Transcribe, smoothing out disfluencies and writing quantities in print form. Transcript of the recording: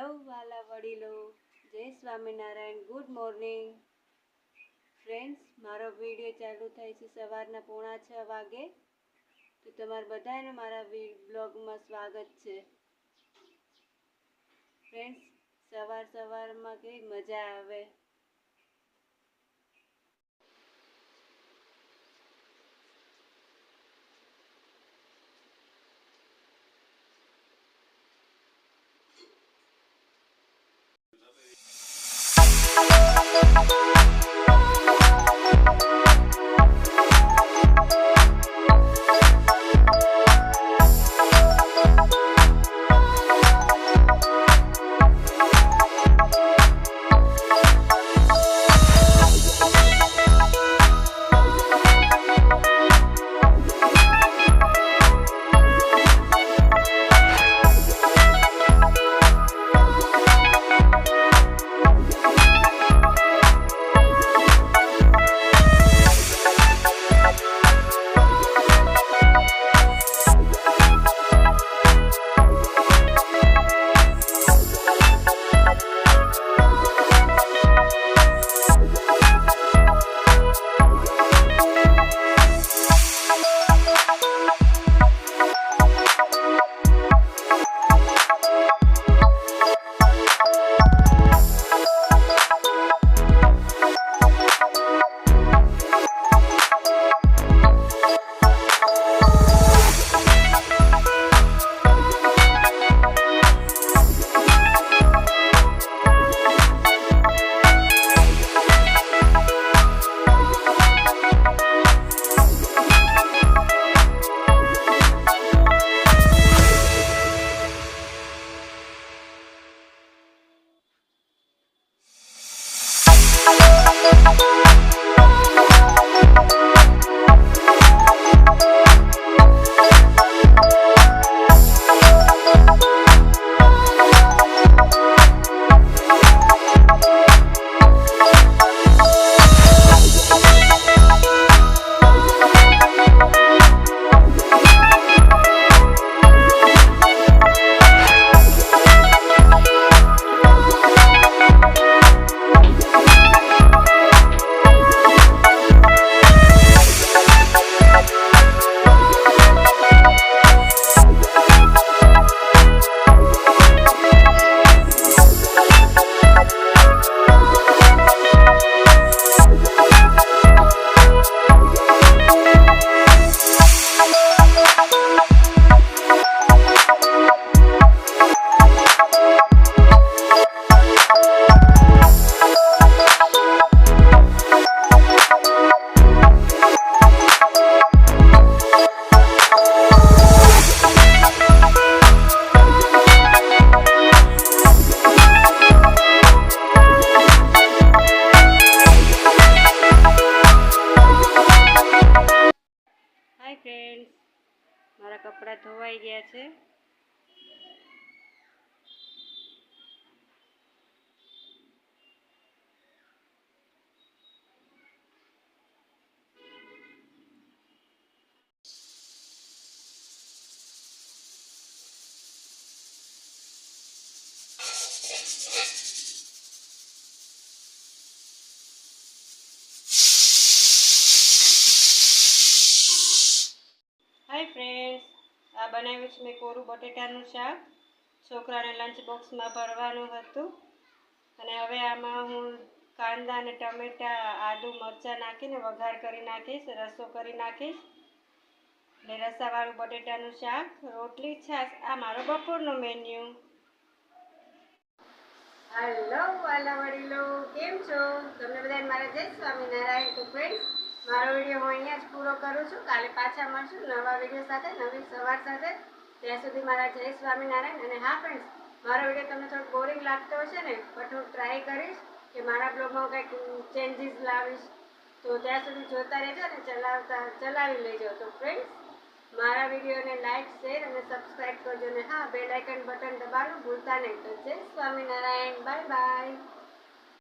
Hello વાલા વડીલો, જય સ્વામિનારાયણ. Good morning friends. મારો વિડીયો ચાલુ થાય છે સવારના 5:45 વાગે. તો તમારા બધાને મારા બ્લોગમાં સ્વાગત છે. ફ્રેન્ડ્સ, સવારમાં કેવી મજા આવે. ફ્રેન્ડ્સ, મારા કપડાં ધોવાઈ ગયા છે. હાય ફ્રેન્ડ્સ, આ બનાવ્યું છે મેં કોરું બટેટાનું શાક. છોકરાને લંચ બોક્સમાં ભરવાનું હતું. અને હવે આમાં હું કાંદા અને ટમેટા, આદુ, મરચાં નાખીને વઘાર કરી નાખીશ, રસો કરી નાખીશ. એટલે રસાવાળું બટેટાનું શાક, રોટલી, છાશ. આ મારો બપોરનો મેન્યુ. હેલો વાલા વડીલો, કેમ છો? તમને બધાને મારા જય સ્વામિનારાયણ. તો ફ્રેન્ડ્સ, મારો વિડીયો હું અહીંયા જ પૂરો કરું છું. કાલે પાછા મળશું નવા વિડીયો સાથે, નવી સવાર સાથે. ત્યાં સુધી મારા જય સ્વામિનારાયણ. અને હા ફ્રેન્ડ્સ, મારો વિડીયો તમને થોડોક બોરિંગ લાગતો હશે ને, પણ હું ટ્રાય કરીશ કે મારા બ્લોગમાં કંઈક ચેન્જીસ લાવીશ. તો ત્યાં સુધી જોતા રહેજો અને ચલાવી લેજો. તો ફ્રેન્ડ્સ, મારા વિડીયોને લાઈક, શેર અને સબસ્ક્રાઈબ કરજો. અને હા, બેલ આઇકન બટન દબાવવાનું ભૂલતા નહીં. તો જય સ્વામિનારાયણ. Bye bye.